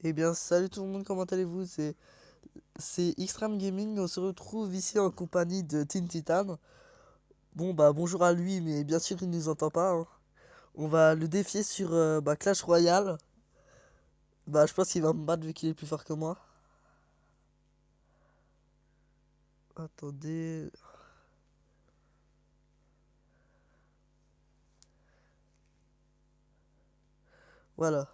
Eh bien, salut tout le monde, comment allez-vous? C'est Xtreme Gaming, on se retrouve ici en compagnie de Teen Titan. Bon, bah, bonjour à lui, mais bien sûr, il nous entend pas, hein. On va le défier sur Clash Royale. Bah, je pense qu'il va me battre vu qu'il est plus fort que moi. Attendez. Voilà,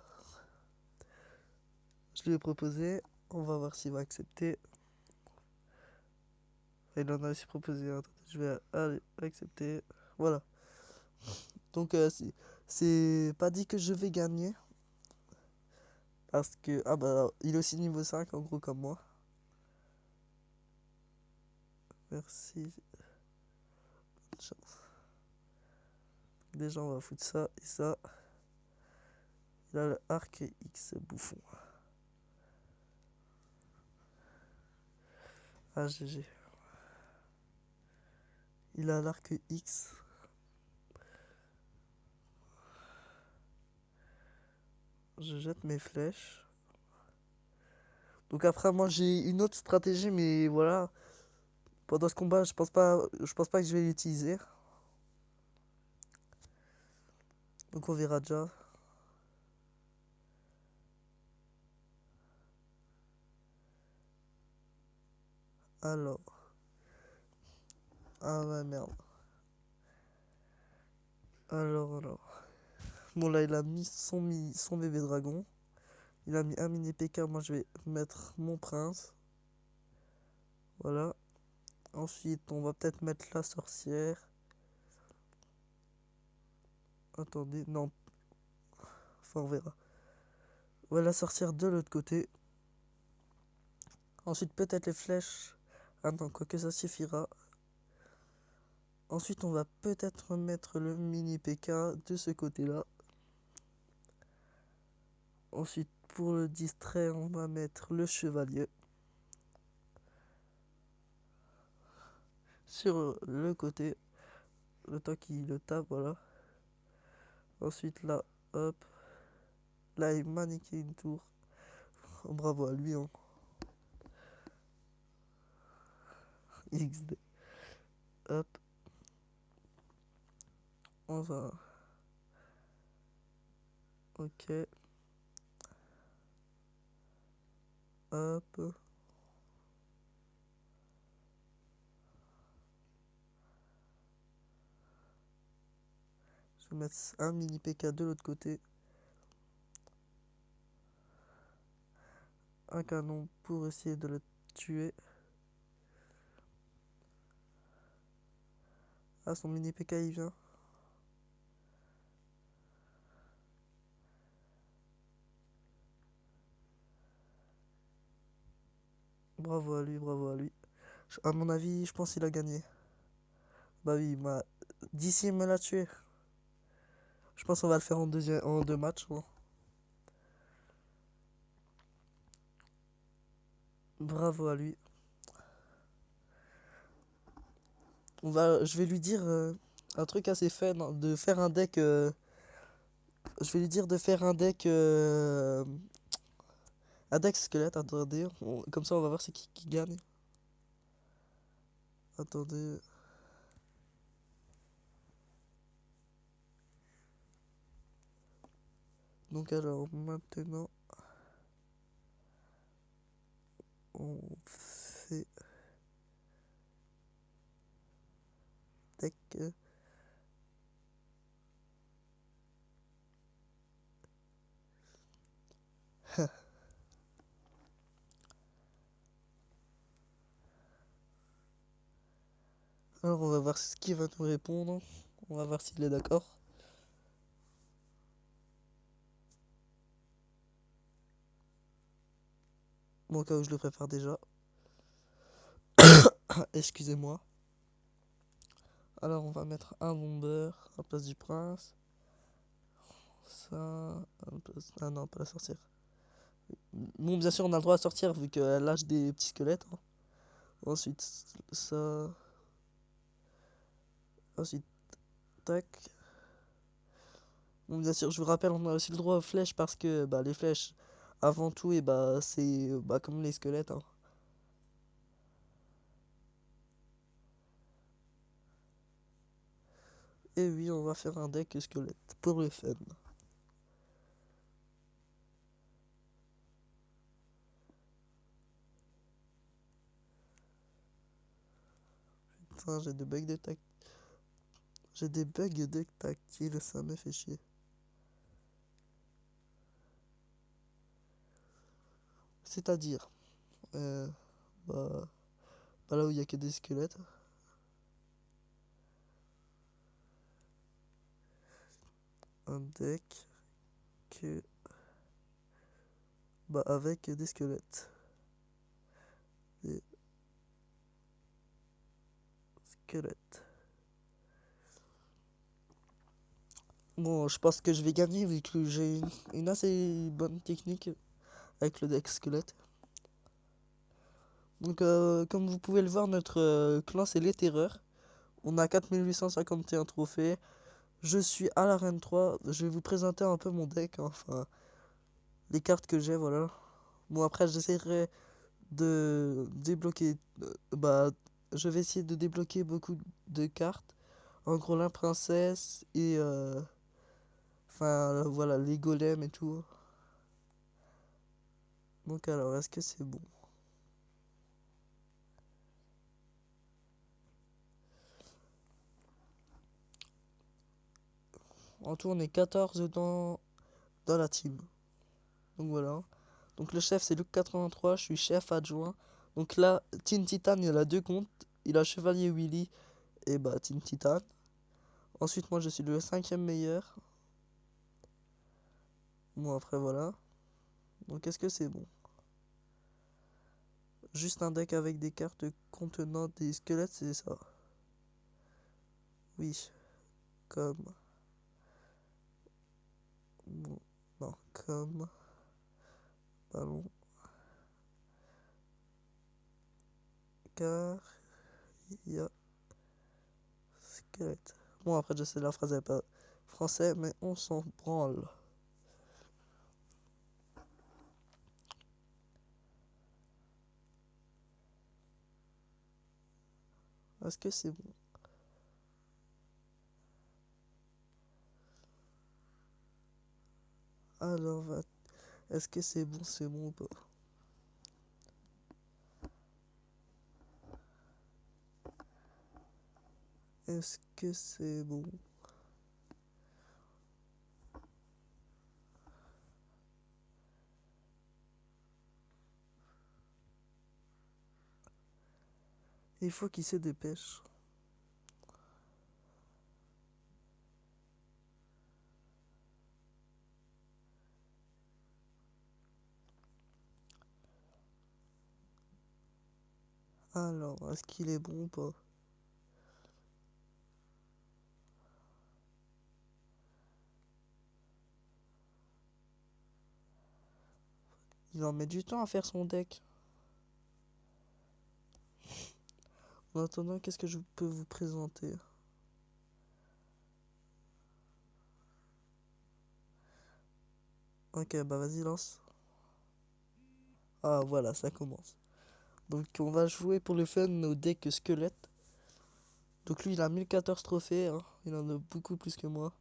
je lui ai proposé. On va voir s'il va accepter. Il en a aussi proposé un. Attendez, je vais aller accepter. Voilà. Donc, c'est pas dit que je vais gagner. Parce que, ah bah, il est aussi niveau 5 en gros comme moi. Merci. Déjà, on va foutre ça et ça. Il a le arc X bouffon. Ah, GG. Il a l'arc X. Je jette mes flèches. Donc après, moi, j'ai une autre stratégie, mais voilà. Pendant ce combat, je pense pas que je vais l'utiliser. Donc on verra déjà. Alors. Ah ouais, merde. Alors. Bon, là, il a mis son bébé dragon. Il a mis un mini PK. Moi, je vais mettre mon prince. Voilà. Ensuite, on va peut-être mettre la sorcière. Attendez, non. Enfin, on verra. On va la sortir de l'autre côté. Ensuite, peut-être les flèches. Ah non, quoique ça suffira. Ensuite, on va peut-être mettre le mini PK de ce côté-là. Ensuite, pour le distraire, on va mettre le chevalier sur le côté. Le temps qu'il le tape, voilà. Ensuite, là, hop. Là, il maniquait une tour. Oh, bravo à lui, hein. XD. Hop. On va. Ok. Hop. Je vais mettre un mini PK de l'autre côté. Un canon pour essayer de le tuer. Ah, son mini PK il vient. Bravo à lui, bravo à lui. À mon avis, je pense qu'il a gagné. Bah oui, d'ici il me l'a tué. Je pense qu'on va le faire en deux matchs, hein. Bravo à lui. Je vais lui dire un truc assez fun, hein, de faire un deck. Je vais lui dire de faire un deck squelette. Attendez, comme ça on va voir c'est qui gagne. Attendez. Donc alors maintenant on fait deck. Alors on va voir ce qu'il va nous répondre. On va voir s'il est d'accord. Bon, au cas où je le prépare déjà. Excusez-moi. Alors on va mettre un bomber à la place du prince. Ça. Ah non, pas la sorcière. Bon, bien sûr, on a le droit à sortir vu qu'elle lâche des petits squelettes, hein. Ensuite, ça. Ensuite, tac. Bon, bien sûr, je vous rappelle, on a aussi le droit aux flèches parce que bah, les flèches, avant tout, et bah c'est bah, comme les squelettes, hein. Et oui, on va faire un deck squelette pour le fun. Putain, j'ai des bugs de tactile, ça me fait chier. C'est-à-dire, euh, bah, bah là où il y a que des squelettes. Un deck que bah avec des squelettes. Des squelettes. Bon, je pense que je vais gagner vu que j'ai une assez bonne technique avec le deck squelette. Donc, comme vous pouvez le voir, notre clan c'est les terreurs. On a 4851 trophées. Je suis à l'arène 3. Je vais vous présenter un peu mon deck, hein. Enfin, les cartes que j'ai, voilà. Bon, après, j'essaierai de débloquer. Bah, je vais essayer de débloquer beaucoup de cartes. En gros, la princesse et. Enfin, voilà, les golems et tout. Donc, alors, est-ce que c'est bon? En tout, on est 14 dans la team. Donc, voilà. Donc, le chef, c'est Luke83. Je suis chef adjoint. Donc, là, Teen Titan, il a deux comptes. Il a Chevalier Willy et bah, Teen Titan. Ensuite, moi, je suis le cinquième meilleur. Bon, après, voilà. Donc, est-ce que c'est bon? Juste un deck avec des cartes contenant des squelettes, c'est ça. Oui, comme. Bon, non, comme. Ballon. Car il y a squelette. Bon, après, je sais, la phrase n'est pas français, mais on s'en branle. Est-ce que c'est bon? Alors, est-ce que c'est bon ou pas? Est-ce que c'est bon? Il faut qu'il se dépêche. Alors, est-ce qu'il est bon ou pas? Il en met du temps à faire son deck. En attendant, qu'est-ce que je peux vous présenter? Ok, bah vas-y, lance. Ah, voilà, ça commence. Donc, on va jouer pour le fun au deck squelette. Donc, lui, il a 1014 trophées, hein. Il en a beaucoup plus que moi.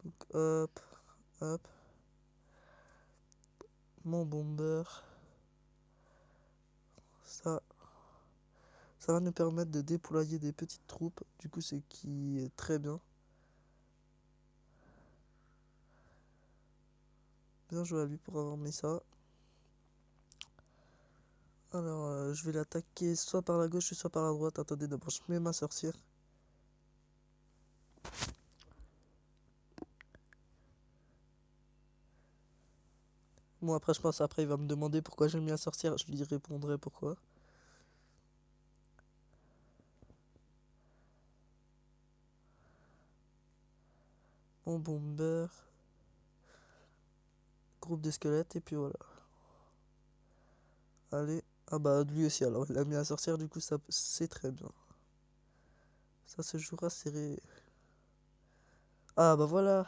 Donc, hop, hop. Mon bomber. Ça, ça va nous permettre de déployer des petites troupes. Du coup, ce qui est très bien. Bien joué à lui pour avoir mis ça. Alors, je vais l'attaquer soit par la gauche, soit par la droite. Attendez, d'abord, je mets ma sorcière. Bon, après, je pense, après, il va me demander pourquoi j'ai mis la sorcière. Je lui répondrai pourquoi. Mon bomber. Groupe de squelettes, et puis voilà. Allez. Ah bah, lui aussi, alors, il a mis la sorcière, du coup, ça c'est très bien. Ça se jouera serré. Ah bah voilà.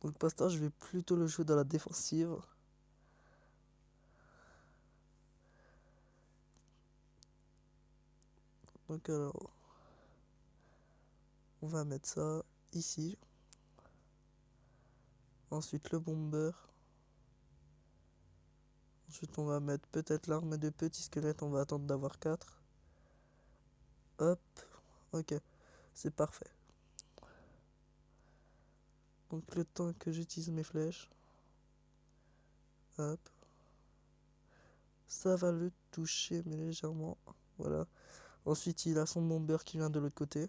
Donc Pasteur, je vais plutôt le jouer dans la défensive. Donc alors, on va mettre ça ici. Ensuite le bomber. Ensuite on va mettre peut-être l'armée de petits squelettes, on va attendre d'avoir 4. Hop, ok, c'est parfait. Donc le temps que j'utilise mes flèches. Hop. Ça va le toucher mais légèrement. Voilà. Ensuite il a son bomber qui vient de l'autre côté.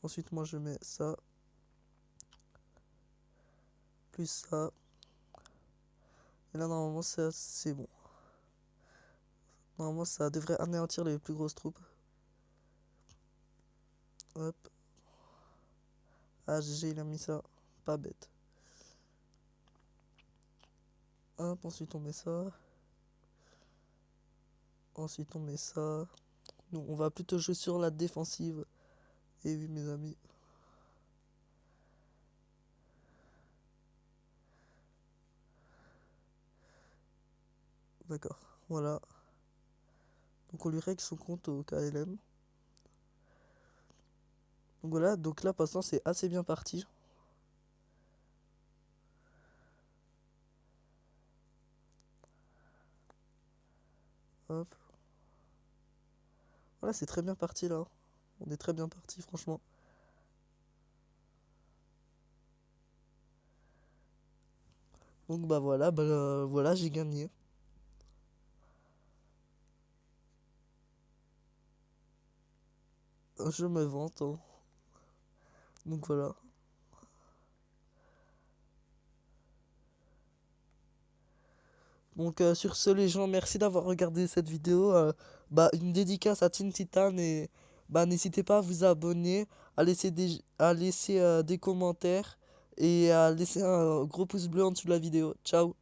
Ensuite moi je mets ça. Plus ça. Et là normalement c'est bon. Normalement ça devrait anéantir les plus grosses troupes. Hop. Ah GG il a mis ça. Pas bête. Hop, ensuite on met ça. Ensuite on met ça. Nous on va plutôt jouer sur la défensive. Et oui mes amis. D'accord, voilà. Donc on lui règle son compte au KLM. Donc voilà, donc là pour l'instant c'est assez bien parti. Hop. Voilà, c'est très bien parti là. On est très bien parti franchement. Donc bah voilà, voilà, j'ai gagné. Je me vante, hein. Donc voilà. Donc sur ce les gens, merci d'avoir regardé cette vidéo. Bah une dédicace à Teen Titan et bah n'hésitez pas à vous abonner, à laisser des commentaires et à laisser un gros pouce bleu en dessous de la vidéo. Ciao.